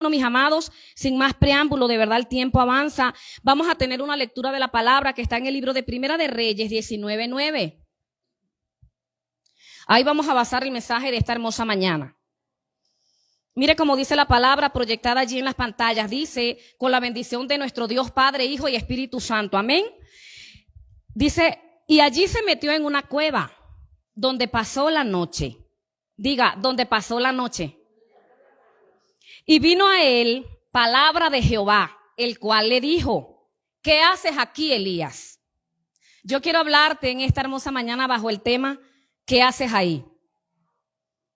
Bueno, mis amados, sin más preámbulo, de verdad el tiempo avanza. Vamos a tener una lectura de la palabra que está en el libro de Primera de Reyes 19:9. Ahí vamos a basar el mensaje de esta hermosa mañana. Mire cómo dice la palabra proyectada allí en las pantallas. Dice, con la bendición de nuestro Dios Padre, Hijo y Espíritu Santo. Amén. Dice, y allí se metió en una cueva donde pasó la noche. Diga, donde pasó la noche. Y vino a él palabra de Jehová, el cual le dijo, ¿qué haces aquí, Elías? Yo quiero hablarte en esta hermosa mañana bajo el tema, ¿qué haces ahí?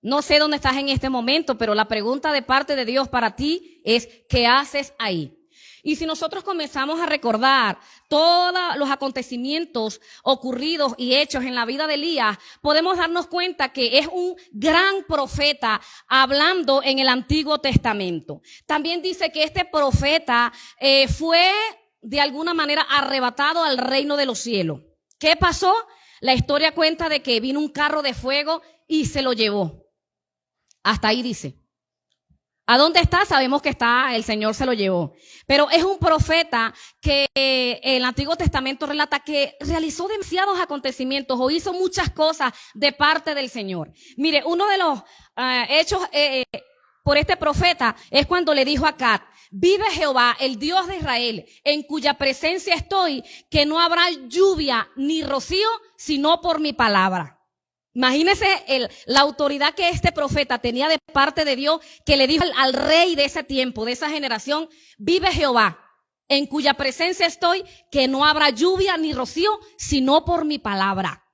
No sé dónde estás en este momento, pero la pregunta de parte de Dios para ti es, ¿qué haces ahí? Y si nosotros comenzamos a recordar todos los acontecimientos ocurridos y hechos en la vida de Elías, podemos darnos cuenta que es un gran profeta hablando en el Antiguo Testamento. También dice que este profeta fue de alguna manera arrebatado al reino de los cielos. ¿Qué pasó? La historia cuenta de que vino un carro de fuego y se lo llevó. Hasta ahí dice. ¿A dónde está? Sabemos que está, el Señor se lo llevó. Pero es un profeta que el Antiguo Testamento relata que realizó demasiados acontecimientos o hizo muchas cosas de parte del Señor. Mire, uno de los hechos por este profeta es cuando le dijo a Acab, vive Jehová, el Dios de Israel, en cuya presencia estoy, que no habrá lluvia ni rocío, sino por mi palabra. Imagínese la autoridad que este profeta tenía de parte de Dios, que le dijo al rey de ese tiempo, de esa generación, vive Jehová, en cuya presencia estoy, que no habrá lluvia ni rocío, sino por mi palabra.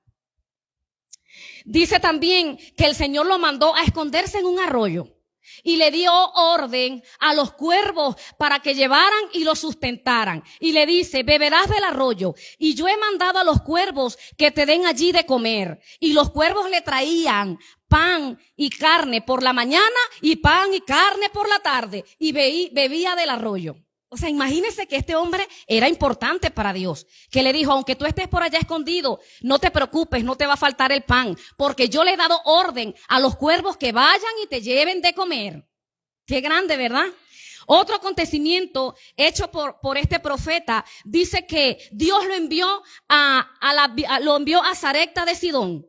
Dice también que el Señor lo mandó a esconderse en un arroyo y le dio orden a los cuervos para que llevaran y lo sustentaran. Y le dice, beberás del arroyo, y yo he mandado a los cuervos que te den allí de comer. Y los cuervos le traían pan y carne por la mañana y pan y carne por la tarde, y bebía del arroyo. O sea, imagínese que este hombre era importante para Dios, que le dijo, aunque tú estés por allá escondido, no te preocupes, no te va a faltar el pan, porque yo le he dado orden a los cuervos que vayan y te lleven de comer. Qué grande, ¿verdad? Otro acontecimiento hecho por este profeta dice que Dios lo envió a Sarepta de Sidón.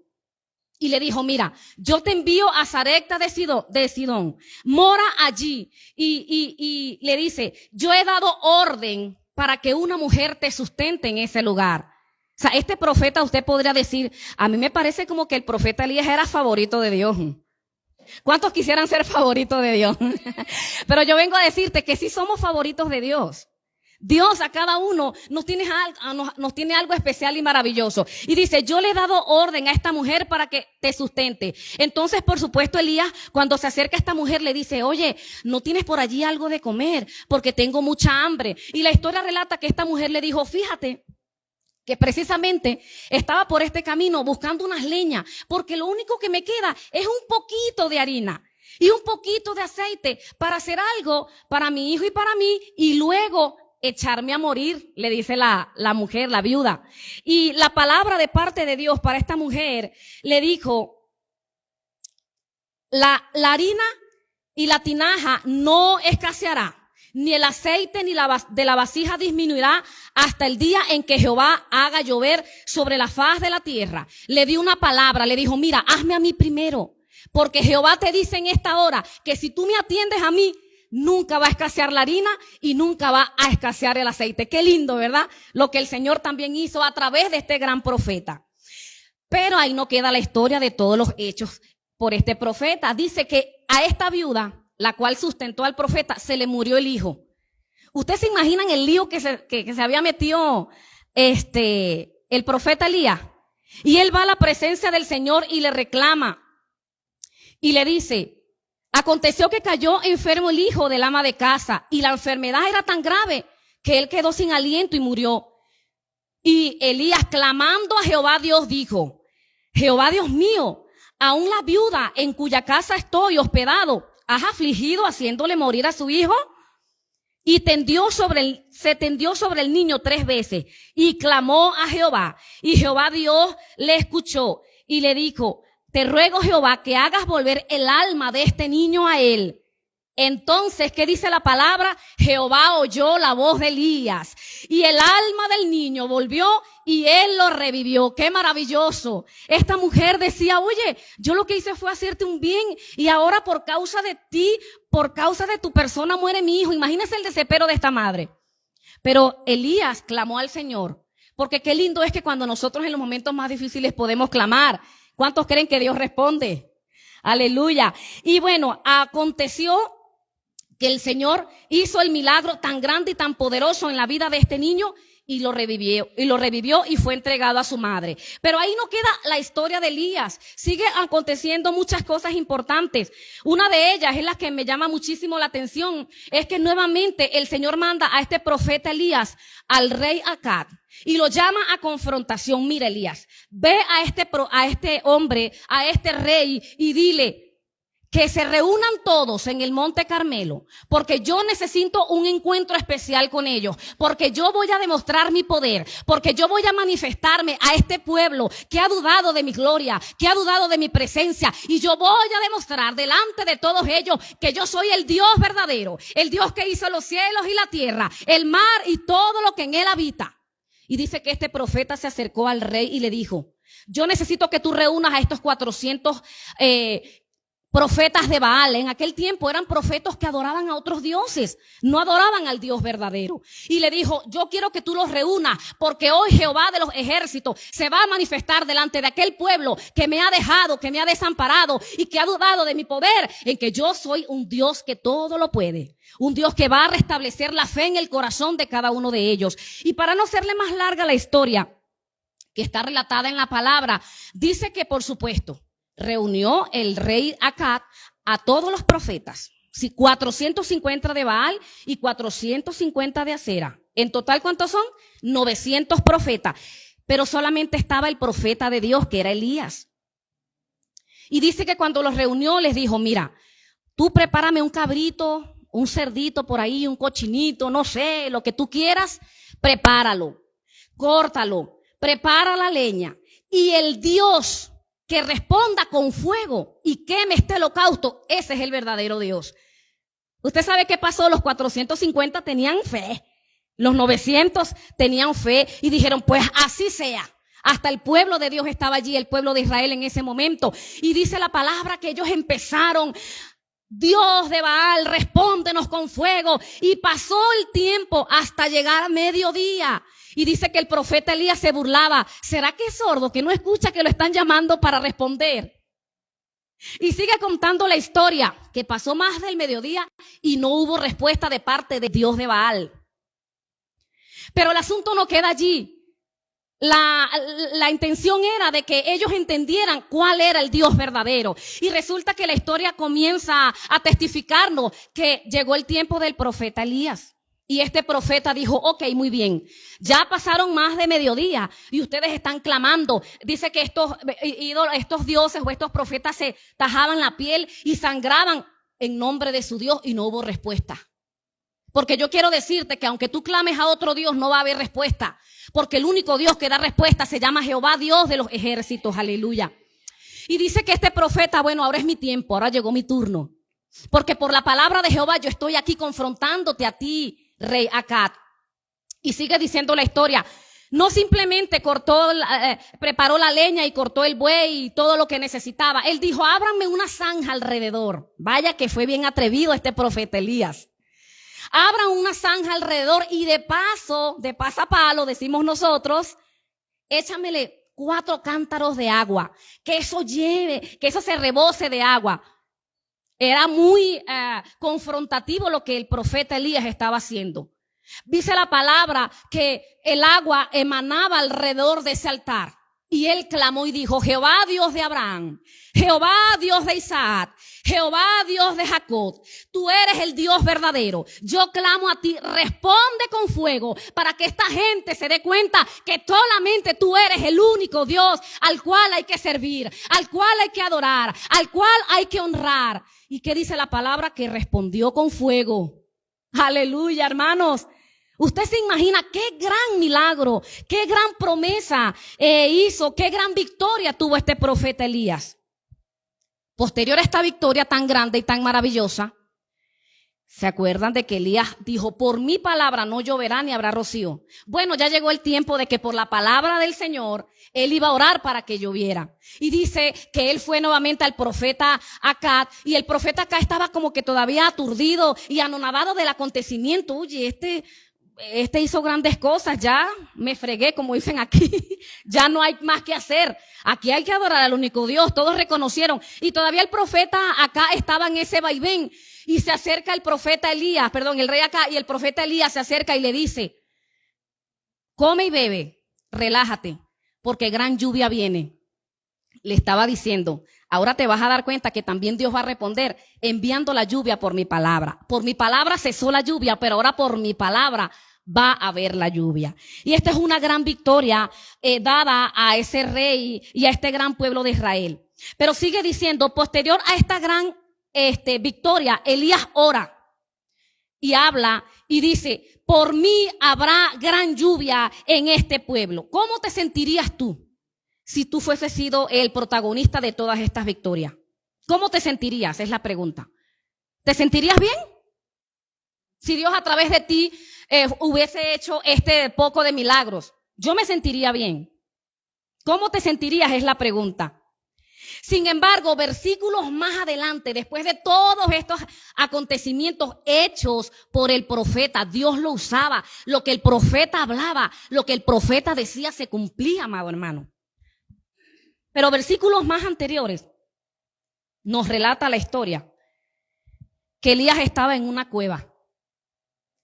Y le dijo, mira, yo te envío a Sarepta de Sidón, mora allí. Y le dice, yo he dado orden para que una mujer te sustente en ese lugar. O sea, este profeta, usted podría decir, a mí me parece como que el profeta Elías era favorito de Dios. ¿Cuántos quisieran ser favoritos de Dios? Pero yo vengo a decirte que sí somos favoritos de Dios. Dios a cada uno nos tiene algo especial y maravilloso. Y dice, yo le he dado orden a esta mujer para que te sustente. Entonces, por supuesto, Elías, cuando se acerca a esta mujer, le dice, oye, ¿no tienes por allí algo de comer? Porque tengo mucha hambre. Y la historia relata que esta mujer le dijo, fíjate, que precisamente estaba por este camino buscando unas leñas, porque lo único que me queda es un poquito de harina y un poquito de aceite para hacer algo para mi hijo y para mí, y luego echarme a morir, le dice la mujer, la viuda. Y la palabra de parte de Dios para esta mujer le dijo, la harina y la tinaja no escaseará, ni el aceite ni de la vasija disminuirá hasta el día en que Jehová haga llover sobre la faz de la tierra. Le dio una palabra, le dijo, mira, hazme a mí primero, porque Jehová te dice en esta hora que si tú me atiendes a mí, nunca va a escasear la harina y nunca va a escasear el aceite. Qué lindo, ¿verdad? Lo que el Señor también hizo a través de este gran profeta. Pero ahí no queda la historia de todos los hechos por este profeta. Dice que a esta viuda, la cual sustentó al profeta, se le murió el hijo. ¿Ustedes se imaginan el lío que se había metido el profeta Elías? Y él va a la presencia del Señor y le reclama. Y le dice, aconteció que cayó enfermo el hijo del ama de casa, y la enfermedad era tan grave que él quedó sin aliento y murió. Y Elías, clamando a Jehová Dios, dijo, Jehová Dios mío, aún la viuda en cuya casa estoy hospedado, ¿has afligido haciéndole morir a su hijo? Y se tendió sobre el niño 3 veces y clamó a Jehová. Y Jehová Dios le escuchó y le dijo, te ruego, Jehová, que hagas volver el alma de este niño a él. Entonces, ¿qué dice la palabra? Jehová oyó la voz de Elías y el alma del niño volvió y él lo revivió. ¡Qué maravilloso! Esta mujer decía, oye, yo lo que hice fue hacerte un bien y ahora por causa de ti, por causa de tu persona muere mi hijo. Imagínense el desespero de esta madre. Pero Elías clamó al Señor, porque qué lindo es que cuando nosotros en los momentos más difíciles podemos clamar. ¿Cuántos creen que Dios responde? Aleluya. Y bueno, aconteció que el Señor hizo el milagro tan grande y tan poderoso en la vida de este niño y lo revivió y fue entregado a su madre. Pero ahí no queda la historia de Elías. Sigue aconteciendo muchas cosas importantes. Una de ellas es la que me llama muchísimo la atención. Es que nuevamente el Señor manda a este profeta Elías al rey Acab y lo llama a confrontación. Mira, Elías, ve a este hombre, a este rey y dile que se reúnan todos en el Monte Carmelo, porque yo necesito un encuentro especial con ellos, porque yo voy a demostrar mi poder, porque yo voy a manifestarme a este pueblo que ha dudado de mi gloria, que ha dudado de mi presencia, y yo voy a demostrar delante de todos ellos que yo soy el Dios verdadero, el Dios que hizo los cielos y la tierra, el mar y todo lo que en él habita. Y dice que este profeta se acercó al rey y le dijo, yo necesito que tú reúnas a estos 400 profetas de Baal. En aquel tiempo eran profetas que adoraban a otros dioses, no adoraban al Dios verdadero. Y le dijo, yo quiero que tú los reúnas, porque hoy Jehová de los ejércitos se va a manifestar delante de aquel pueblo que me ha dejado, que me ha desamparado y que ha dudado de mi poder, en que yo soy un Dios que todo lo puede, un Dios que va a restablecer la fe en el corazón de cada uno de ellos. Y para no hacerle más larga la historia que está relatada en la palabra, dice que por supuesto reunió el rey Acab a todos los profetas, 450 de Baal y 450 de Acera. En total, ¿cuántos son? 900 profetas. Pero solamente estaba el profeta de Dios, que era Elías. Y dice que cuando los reunió les dijo, mira, tú prepárame un cabrito, un cerdito por ahí, un cochinito, no sé, lo que tú quieras, prepáralo, córtalo, prepara la leña. Y el Dios que responda con fuego y queme este holocausto, ese es el verdadero Dios. ¿Usted sabe qué pasó? Los 450 tenían fe, los 900 tenían fe y dijeron, pues así sea. Hasta el pueblo de Dios estaba allí, el pueblo de Israel en ese momento. Y dice la palabra que ellos empezaron, Dios de Baal, respóndenos con fuego. Y pasó el tiempo hasta llegar a mediodía. Y dice que el profeta Elías se burlaba. ¿Será que es sordo, que no escucha que lo están llamando para responder? Y sigue contando la historia, que pasó más del mediodía y no hubo respuesta de parte de Dios de Baal. Pero el asunto no queda allí. La intención era de que ellos entendieran cuál era el Dios verdadero. Y resulta que la historia comienza a testificarnos que llegó el tiempo del profeta Elías. Y este profeta dijo, ok, muy bien, ya pasaron más de mediodía y ustedes están clamando. Dice que estos dioses o estos profetas se tajaban la piel y sangraban en nombre de su Dios y no hubo respuesta. Porque yo quiero decirte que aunque tú clames a otro Dios no va a haber respuesta. Porque el único Dios que da respuesta se llama Jehová, Dios de los ejércitos, aleluya. Y dice que este profeta, bueno, ahora es mi tiempo, ahora llegó mi turno. Porque por la palabra de Jehová yo estoy aquí confrontándote a ti, rey Acab. Y sigue diciendo la historia. No simplemente preparó la leña y cortó el buey y todo lo que necesitaba. Él dijo, ábranme una zanja alrededor. Vaya que fue bien atrevido este profeta Elías. Abran una zanja alrededor y de pasapalo, decimos nosotros, échamele 4 cántaros de agua. Que eso se rebose de agua. Era muy confrontativo lo que el profeta Elías estaba haciendo. Dice la palabra que el agua emanaba alrededor de ese altar. Y él clamó y dijo, Jehová Dios de Abraham, Jehová Dios de Isaac, Jehová Dios de Jacob, tú eres el Dios verdadero. Yo clamo a ti, responde con fuego para que esta gente se dé cuenta que solamente tú eres el único Dios al cual hay que servir, al cual hay que adorar, al cual hay que honrar. ¿Y qué dice la palabra? Que respondió con fuego. Aleluya, hermanos. Usted se imagina qué gran milagro, qué gran promesa hizo, qué gran victoria tuvo este profeta Elías. Posterior a esta victoria tan grande y tan maravillosa, ¿Se acuerdan de que Elías dijo, por mi palabra no lloverá ni habrá rocío? Bueno, ya llegó el tiempo de que por la palabra del Señor, él iba a orar para que lloviera. Y dice que él fue nuevamente al profeta Acab, y el profeta Acab estaba como que todavía aturdido y anonadado del acontecimiento. Oye, este hizo grandes cosas, ya me fregué, como dicen aquí, ya no hay más que hacer. Aquí hay que adorar al único Dios, todos reconocieron. Y todavía el profeta Acab estaba en ese vaivén. Y se acerca el rey Acab, y el profeta Elías se acerca y le dice, come y bebe, relájate, porque gran lluvia viene. Le estaba diciendo, ahora te vas a dar cuenta que también Dios va a responder enviando la lluvia por mi palabra. Por mi palabra cesó la lluvia, pero ahora por mi palabra va a haber la lluvia. Y esta es una gran victoria dada a ese rey y a este gran pueblo de Israel. Pero sigue diciendo, posterior a esta gran victoria, Elías ora y habla y dice, por mí habrá gran lluvia en este pueblo. ¿Cómo te sentirías tú si tú fueses sido el protagonista de todas estas victorias? ¿Cómo te sentirías? Es la pregunta. ¿Te sentirías bien? Si Dios a través de ti hubiese hecho este poco de milagros, yo me sentiría bien. ¿Cómo te sentirías? Es la pregunta. Sin embargo, versículos más adelante, después de todos estos acontecimientos hechos por el profeta, Dios lo usaba, lo que el profeta hablaba, lo que el profeta decía se cumplía, amado hermano. Pero versículos más anteriores nos relata la historia que Elías estaba en una cueva,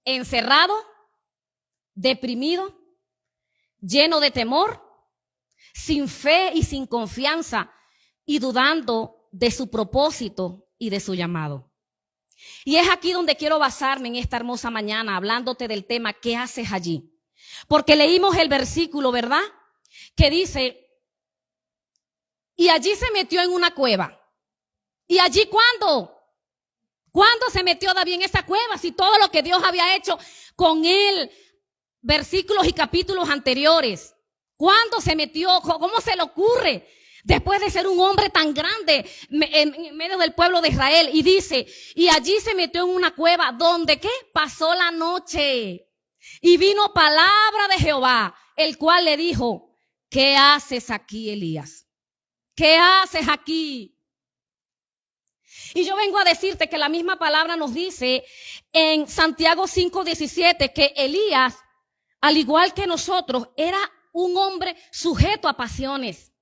encerrado, deprimido, lleno de temor, sin fe y sin confianza, y dudando de su propósito y de su llamado. Y es aquí donde quiero basarme en esta hermosa mañana, hablándote del tema, ¿qué haces allí? Porque leímos el versículo, ¿verdad? Que dice, y allí se metió en una cueva. ¿Y allí cuándo? ¿Cuándo se metió David en esa cueva? Si todo lo que Dios había hecho con él, versículos y capítulos anteriores. ¿Cuándo se metió? ¿Cómo se le ocurre? Después de ser un hombre tan grande en medio del pueblo de Israel. Y dice, y allí se metió en una cueva donde, ¿qué? Pasó la noche. Y vino palabra de Jehová, el cual le dijo, ¿qué haces aquí, Elías? ¿Qué haces aquí? Y yo vengo a decirte que la misma palabra nos dice en Santiago 5:17 que Elías, al igual que nosotros, era un hombre sujeto a pasiones.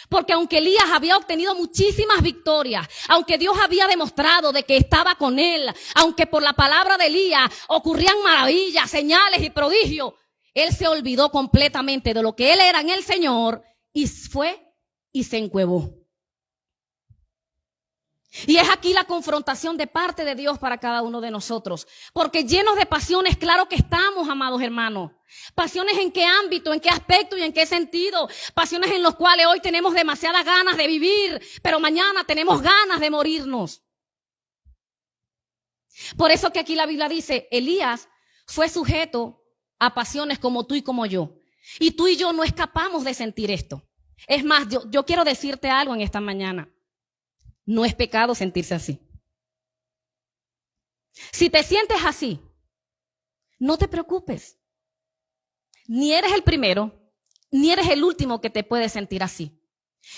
Porque aunque Elías había obtenido muchísimas victorias, aunque Dios había demostrado de que estaba con él, aunque por la palabra de Elías ocurrían maravillas, señales y prodigios, él se olvidó completamente de lo que él era en el Señor y fue y se encuevó. Y es aquí la confrontación de parte de Dios para cada uno de nosotros. Porque llenos de pasiones, claro que estamos, amados hermanos. Pasiones en qué ámbito, en qué aspecto y en qué sentido. Pasiones en los cuales hoy tenemos demasiadas ganas de vivir, pero mañana tenemos ganas de morirnos. Por eso que aquí la Biblia dice, Elías fue sujeto a pasiones como tú y como yo. Y tú y yo no escapamos de sentir esto. Es más, yo quiero decirte algo en esta mañana. No es pecado sentirse así. Si te sientes así, no te preocupes. Ni eres el primero, ni eres el último que te puede sentir así.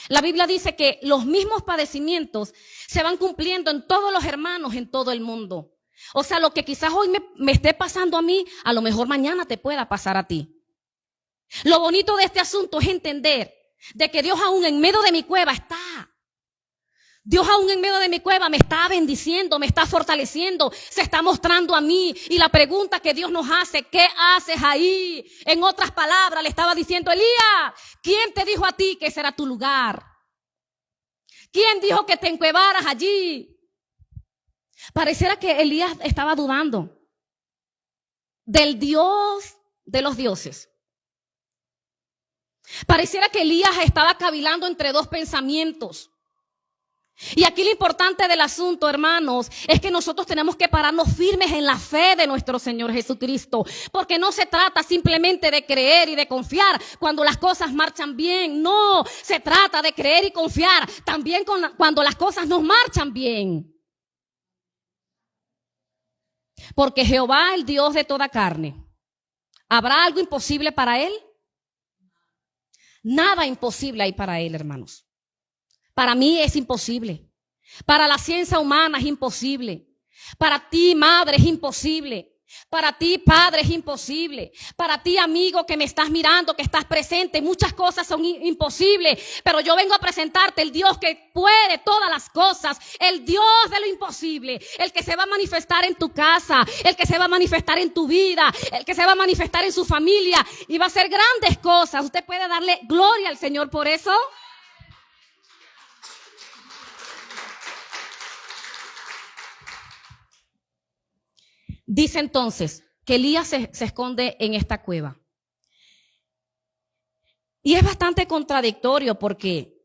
La Biblia dice que los mismos padecimientos se van cumpliendo en todos los hermanos en todo el mundo. O sea, lo que quizás hoy me esté pasando a mí, a lo mejor mañana te pueda pasar a ti. Lo bonito de este asunto es entender de que Dios aún en medio de mi cueva está. Dios aún en medio de mi cueva me está bendiciendo, me está fortaleciendo, se está mostrando a mí. Y la pregunta que Dios nos hace, ¿qué haces ahí? En otras palabras, le estaba diciendo, Elías, ¿quién te dijo a ti que ese era tu lugar? ¿Quién dijo que te encuevaras allí? Pareciera que Elías estaba dudando del Dios de los dioses. Pareciera que Elías estaba cavilando entre dos pensamientos. Y aquí lo importante del asunto, hermanos, es que nosotros tenemos que pararnos firmes en la fe de nuestro Señor Jesucristo. Porque no se trata simplemente de creer y de confiar cuando las cosas marchan bien. No, se trata de creer y confiar también cuando las cosas no marchan bien. Porque Jehová, el Dios de toda carne, ¿habrá algo imposible para él? Nada imposible hay para él, hermanos. Para mí es imposible. Para la ciencia humana es imposible. Para ti, madre, es imposible. Para ti, padre, es imposible. Para ti, amigo que me estás mirando, que estás presente, muchas cosas son imposibles. Pero yo vengo a presentarte el Dios que puede todas las cosas. El Dios de lo imposible. El que se va a manifestar en tu casa. El que se va a manifestar en tu vida. El que se va a manifestar en su familia. Y va a hacer grandes cosas. ¿Usted puede darle gloria al Señor por eso? Dice entonces que Elías se esconde en esta cueva. Y es bastante contradictorio porque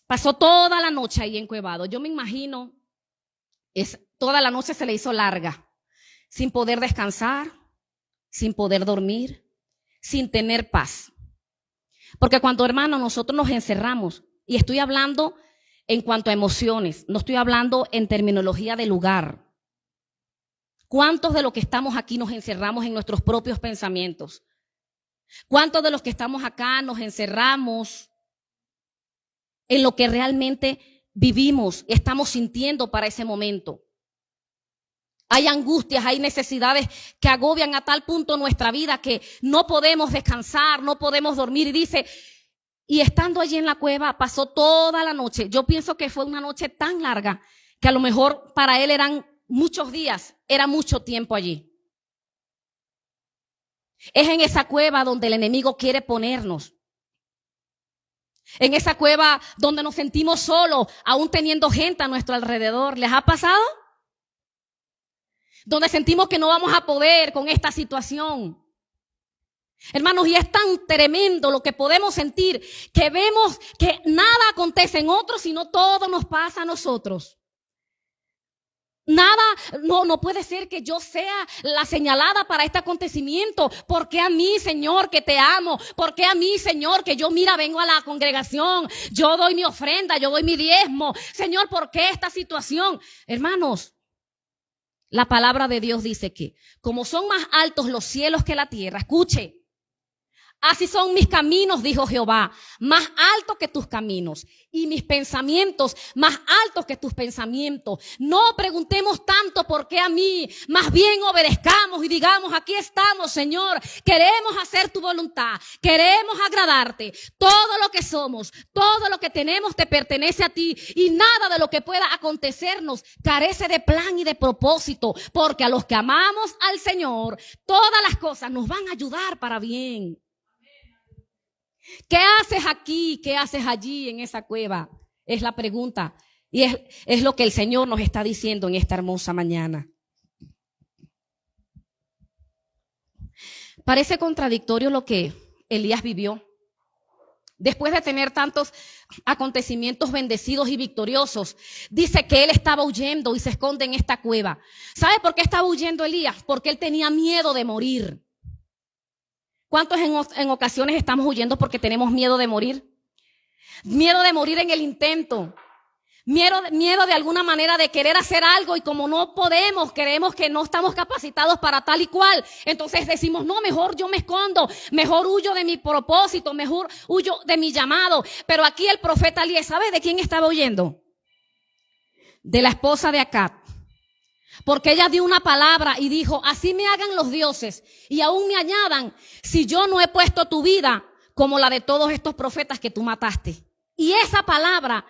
pasó toda la noche ahí encuevado. Yo me imagino, toda la noche se le hizo larga, sin poder descansar, sin poder dormir, sin tener paz. Porque cuando, hermano, nosotros nos encerramos, y estoy hablando en cuanto a emociones, no estoy hablando en terminología de lugar. ¿Cuántos de los que estamos aquí nos encerramos en nuestros propios pensamientos? ¿Cuántos de los que estamos acá nos encerramos en lo que realmente vivimos, estamos sintiendo para ese momento? Hay angustias, hay necesidades que agobian a tal punto nuestra vida que no podemos descansar, no podemos dormir. Y dice, y estando allí en la cueva pasó toda la noche. Yo pienso que fue una noche tan larga que a lo mejor para él eran muchos días, era mucho tiempo allí. Es en esa cueva donde el enemigo quiere ponernos. En esa cueva donde nos sentimos solos, aún teniendo gente a nuestro alrededor. ¿Les ha pasado? Donde sentimos que no vamos a poder con esta situación. Hermanos, y es tan tremendo lo que podemos sentir que vemos que nada acontece en otros, sino todo nos pasa a nosotros. Nada, no puede ser que yo sea la señalada para este acontecimiento. ¿Por qué a mí, Señor, que te amo? ¿Por qué a mí, Señor, que yo, vengo a la congregación, yo doy mi ofrenda, yo doy mi diezmo? Señor, ¿por qué esta situación? Hermanos, la palabra de Dios dice que como son más altos los cielos que la tierra, escuche, así son mis caminos, dijo Jehová, más altos que tus caminos, y mis pensamientos más altos que tus pensamientos. No preguntemos tanto por qué a mí, más bien obedezcamos y digamos, aquí estamos, Señor, queremos hacer tu voluntad, queremos agradarte. Todo lo que somos, todo lo que tenemos te pertenece a ti, y nada de lo que pueda acontecernos carece de plan y de propósito, porque a los que amamos al Señor, todas las cosas nos van a ayudar para bien. ¿Qué haces aquí? ¿Qué haces allí en esa cueva? Es la pregunta. Y es lo que el Señor nos está diciendo en esta hermosa mañana. Parece contradictorio lo que Elías vivió. Después de tener tantos acontecimientos bendecidos y victoriosos, dice que él estaba huyendo y se esconde en esta cueva. ¿Sabe por qué estaba huyendo Elías? Porque él tenía miedo de morir. ¿Cuántos en ocasiones estamos huyendo porque tenemos miedo de morir? Miedo de morir en el intento. Miedo de alguna manera de querer hacer algo y como no podemos, creemos que no estamos capacitados para tal y cual. Entonces decimos, no, mejor yo me escondo, mejor huyo de mi propósito, mejor huyo de mi llamado. Pero aquí el profeta Elías, ¿sabe de quién estaba huyendo? De la esposa de Acab. Porque ella dio una palabra y dijo, así me hagan los dioses y aún me añadan si yo no he puesto tu vida como la de todos estos profetas que tú mataste. Y esa palabra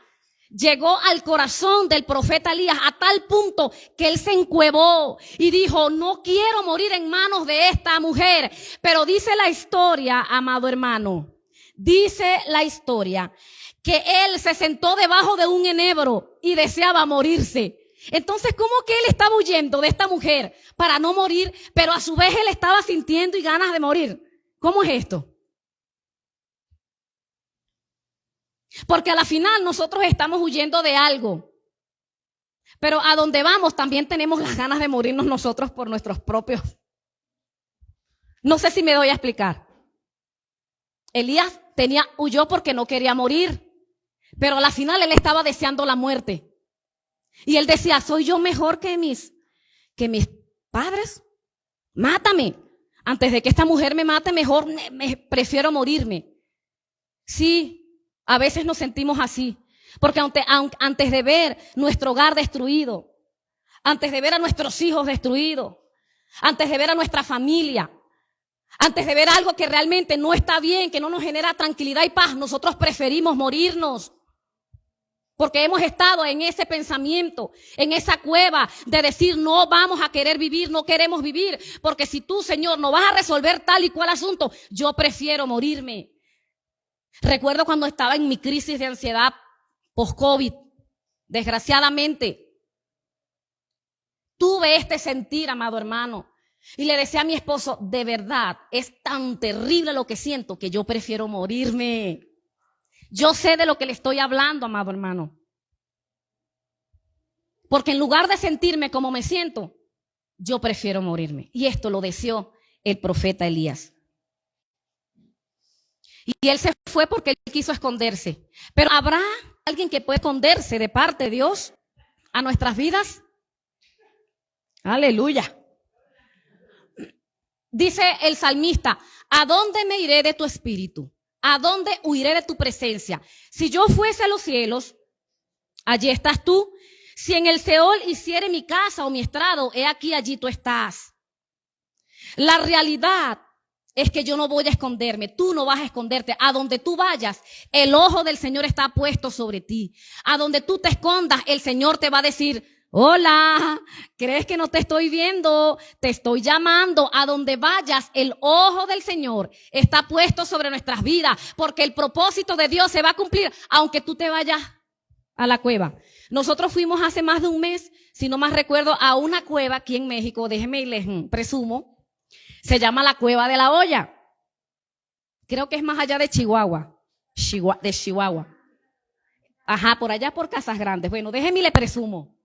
llegó al corazón del profeta Elías a tal punto que él se encuevó y dijo, no quiero morir en manos de esta mujer. Pero dice la historia, amado hermano, dice la historia que él se sentó debajo de un enebro y deseaba morirse. Entonces, ¿cómo que él estaba huyendo de esta mujer para no morir, pero a su vez él estaba sintiendo y ganas de morir? ¿Cómo es esto? Porque a la final nosotros estamos huyendo de algo, pero a donde vamos también tenemos las ganas de morirnos nosotros por nuestros propios. No sé si me doy a explicar. Elías huyó porque no quería morir, pero a la final él estaba deseando la muerte. Y él decía, soy yo mejor que que mis padres. Mátame. Antes de que esta mujer me mate, mejor prefiero morirme. Sí, a veces nos sentimos así. Porque antes de ver nuestro hogar destruido, antes de ver a nuestros hijos destruidos, antes de ver a nuestra familia, antes de ver algo que realmente no está bien, que no nos genera tranquilidad y paz, nosotros preferimos morirnos. Porque hemos estado en ese pensamiento, en esa cueva de decir no vamos a querer vivir, no queremos vivir. Porque si tú, Señor, no vas a resolver tal y cual asunto, yo prefiero morirme. Recuerdo cuando estaba en mi crisis de ansiedad post-COVID, desgraciadamente, tuve este sentir, amado hermano. Y le decía a mi esposo, de verdad, es tan terrible lo que siento que yo prefiero morirme. Yo sé de lo que le estoy hablando, amado hermano. Porque en lugar de sentirme como me siento, yo prefiero morirme. Y esto lo deseó el profeta Elías. Y él se fue porque él quiso esconderse. Pero ¿habrá alguien que puede esconderse de parte de Dios a nuestras vidas? Aleluya. Dice el salmista, ¿a dónde me iré de tu espíritu? ¿A dónde huiré de tu presencia? Si yo fuese a los cielos, allí estás tú. Si en el Seol hiciere mi casa o mi estrado, he aquí, allí tú estás. La realidad es que yo no voy a esconderme, tú no vas a esconderte. A donde tú vayas, el ojo del Señor está puesto sobre ti. A donde tú te escondas, el Señor te va a decir, hola, ¿crees que no te estoy viendo? Te estoy llamando. A donde vayas, el ojo del Señor está puesto sobre nuestras vidas, porque el propósito de Dios se va a cumplir, aunque tú te vayas a la cueva. Nosotros fuimos hace más de un mes, si no más recuerdo, a una cueva aquí en México, déjenme y les presumo, se llama la Cueva de la Olla. Creo que es más allá de Chihuahua. Ajá, por allá por Casas Grandes. Bueno, déjenme y les presumo.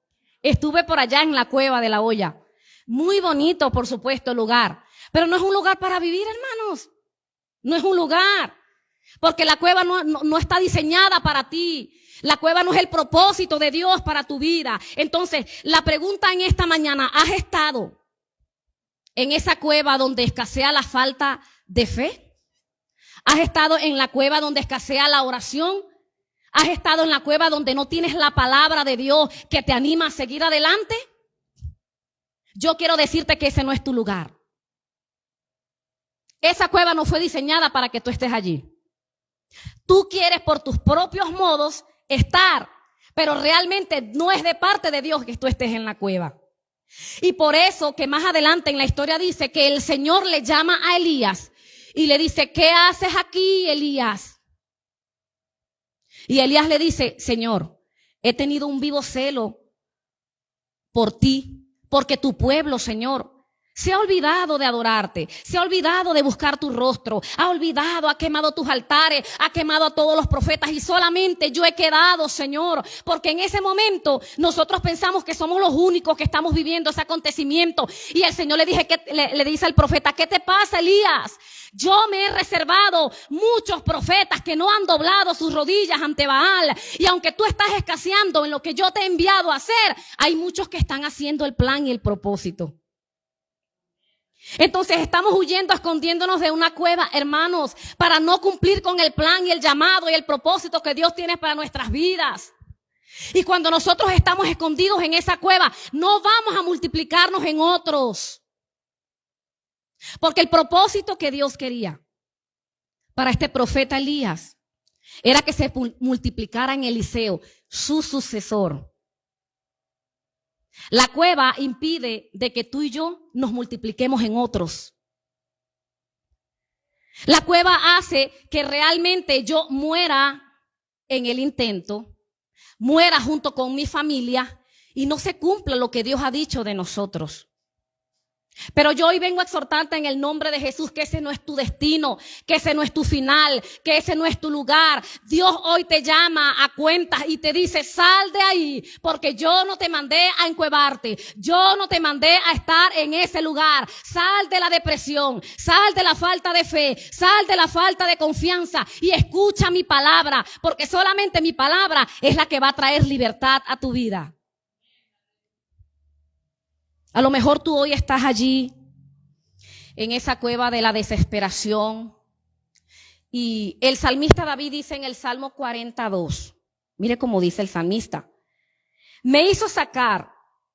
Estuve por allá en la Cueva de la Olla. Muy bonito, por supuesto, el lugar. Pero no es un lugar para vivir, hermanos. No es un lugar. Porque la cueva no está diseñada para ti. La cueva no es el propósito de Dios para tu vida. Entonces, la pregunta en esta mañana, ¿has estado en esa cueva donde escasea la falta de fe? ¿Has estado en la cueva donde escasea la oración? ¿Has estado en la cueva donde no tienes la palabra de Dios que te anima a seguir adelante? Yo quiero decirte que ese no es tu lugar. Esa cueva no fue diseñada para que tú estés allí. Tú quieres por tus propios modos estar, pero realmente no es de parte de Dios que tú estés en la cueva. Y por eso que más adelante en la historia dice que el Señor le llama a Elías y le dice, ¿qué haces aquí, Elías? Y Elías le dice, Señor, he tenido un vivo celo por ti, porque tu pueblo, Señor, se ha olvidado de adorarte, se ha olvidado de buscar tu rostro, ha olvidado, ha quemado tus altares, ha quemado a todos los profetas y solamente yo he quedado, Señor, porque en ese momento nosotros pensamos que somos los únicos que estamos viviendo ese acontecimiento. Y el Señor le dice al profeta, ¿qué te pasa, Elías? Yo me he reservado muchos profetas que no han doblado sus rodillas ante Baal. Y aunque tú estás escaseando en lo que yo te he enviado a hacer, hay muchos que están haciendo el plan y el propósito. Entonces estamos huyendo, escondiéndonos de una cueva, hermanos, para no cumplir con el plan y el llamado y el propósito que Dios tiene para nuestras vidas. Y cuando nosotros estamos escondidos en esa cueva, no vamos a multiplicarnos en otros. Porque el propósito que Dios quería para este profeta Elías era que se multiplicara en Eliseo, su sucesor. La cueva impide de que tú y yo nos multipliquemos en otros. La cueva hace que realmente yo muera en el intento, muera junto con mi familia y no se cumpla lo que Dios ha dicho de nosotros. Pero yo hoy vengo a exhortarte en el nombre de Jesús que ese no es tu destino, que ese no es tu final, que ese no es tu lugar. Dios hoy te llama a cuentas y te dice, sal de ahí, porque yo no te mandé a encuevarte, yo no te mandé a estar en ese lugar. Sal de la depresión, sal de la falta de fe, sal de la falta de confianza y escucha mi palabra, porque solamente mi palabra es la que va a traer libertad a tu vida. A lo mejor tú hoy estás allí en esa cueva de la desesperación. Y el salmista David dice en el Salmo 42, mire cómo dice el salmista: me hizo sacar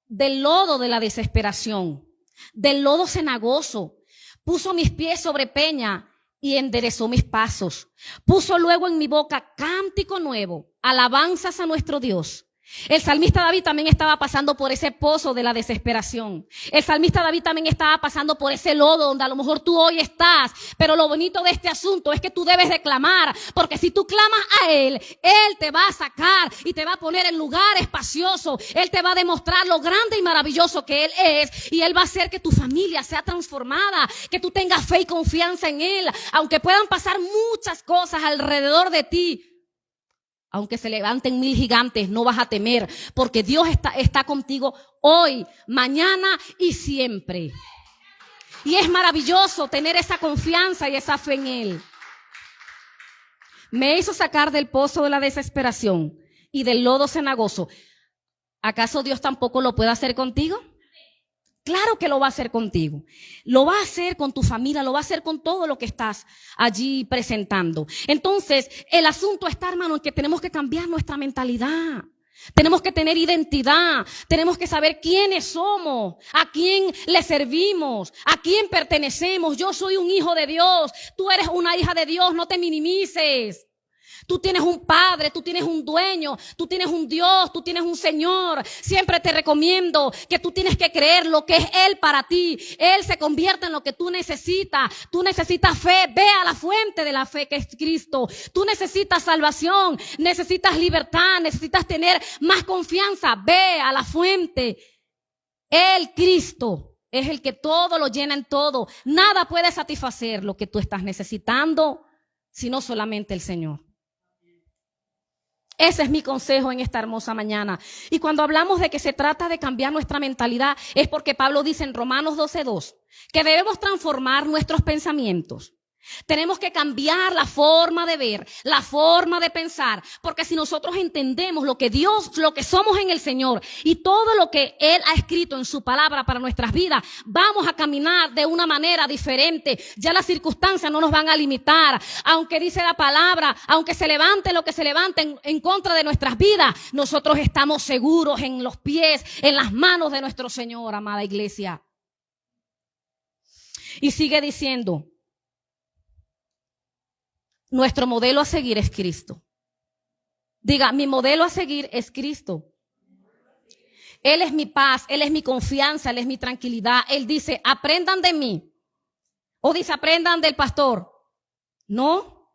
del lodo de la desesperación, del lodo cenagoso, puso mis pies sobre peña y enderezó mis pasos. Puso luego en mi boca cántico nuevo, alabanzas a nuestro Dios. El salmista David también estaba pasando por ese pozo de la desesperación. El salmista David también estaba pasando por ese lodo donde a lo mejor tú hoy estás. Pero lo bonito de este asunto es que tú debes de clamar, porque si tú clamas a Él, Él te va a sacar y te va a poner en lugar espacioso. Él te va a demostrar lo grande y maravilloso que Él es, y Él va a hacer que tu familia sea transformada, que tú tengas fe y confianza en Él. Aunque puedan pasar muchas cosas alrededor de ti, aunque se levanten 1000 gigantes, no vas a temer, porque Dios está contigo hoy, mañana y siempre. Y es maravilloso tener esa confianza y esa fe en Él. Me hizo sacar del pozo de la desesperación y del lodo cenagoso. ¿Acaso Dios tampoco lo puede hacer contigo? Claro que lo va a hacer contigo. Lo va a hacer con tu familia, lo va a hacer con todo lo que estás allí presentando. Entonces, el asunto está, hermano, en que tenemos que cambiar nuestra mentalidad. Tenemos que tener identidad. Tenemos que saber quiénes somos, a quién le servimos, a quién pertenecemos. Yo soy un hijo de Dios. Tú eres una hija de Dios. No te minimices. Tú tienes un padre, tú tienes un dueño, tú tienes un Dios, tú tienes un Señor. Siempre te recomiendo que tú tienes que creer lo que es Él para ti. Él se convierte en lo que tú necesitas. Tú necesitas fe, ve a la fuente de la fe que es Cristo. Tú necesitas salvación, necesitas libertad, necesitas tener más confianza. Ve a la fuente. Él, Cristo, es el que todo lo llena en todo. Nada puede satisfacer lo que tú estás necesitando, sino solamente el Señor. Ese es mi consejo en esta hermosa mañana. Y cuando hablamos de que se trata de cambiar nuestra mentalidad, es porque Pablo dice en Romanos 12:2 que debemos transformar nuestros pensamientos. Tenemos que cambiar la forma de ver, la forma de pensar, porque si nosotros entendemos lo que Dios, lo que somos en el Señor y todo lo que Él ha escrito en su palabra para nuestras vidas, vamos a caminar de una manera diferente. Ya las circunstancias no nos van a limitar. Aunque dice la palabra, aunque se levante lo que se levante en contra de nuestras vidas, nosotros estamos seguros en los pies, en las manos de nuestro Señor, amada iglesia. Y sigue diciendo: nuestro modelo a seguir es Cristo. Diga, mi modelo a seguir es Cristo. Él es mi paz, Él es mi confianza, Él es mi tranquilidad. Él dice, aprendan de mí. O dice, aprendan del pastor. No.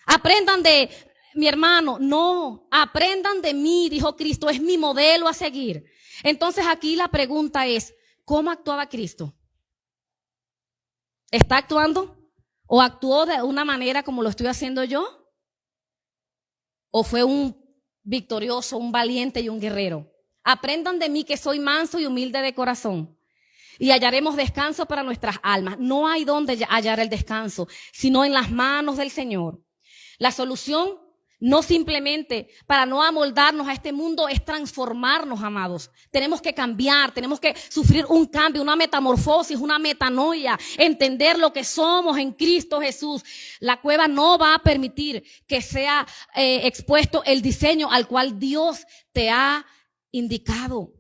Aprendan de mi hermano. No. Aprendan de mí, dijo Cristo. Es mi modelo a seguir. Entonces aquí la pregunta es, ¿cómo actuaba Cristo? ¿Está actuando? ¿O actuó de una manera como lo estoy haciendo yo? ¿O fue un victorioso, un valiente y un guerrero? Aprendan de mí que soy manso y humilde de corazón, y hallaremos descanso para nuestras almas. No hay donde hallar el descanso, sino en las manos del Señor. La solución, no simplemente para no amoldarnos a este mundo, es transformarnos, amados. Tenemos que cambiar, tenemos que sufrir un cambio, una metamorfosis, una metanoia, entender lo que somos en Cristo Jesús. La cueva no va a permitir que sea expuesto el diseño al cual Dios te ha indicado.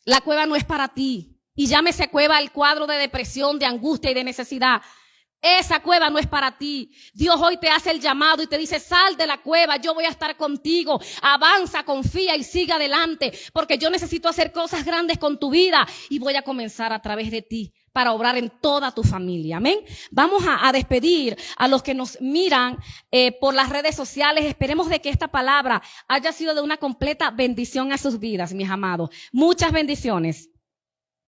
La cueva no es para ti. Y llámese cueva el cuadro de depresión, de angustia y de necesidad. Esa cueva no es para ti. Dios hoy te hace el llamado y te dice, sal de la cueva, yo voy a estar contigo. Avanza, confía y sigue adelante, porque yo necesito hacer cosas grandes con tu vida y voy a comenzar a través de ti para obrar en toda tu familia. Amén. Vamos a despedir a los que nos miran por las redes sociales. Esperemos de que esta palabra haya sido de una completa bendición a sus vidas, mis amados. Muchas bendiciones.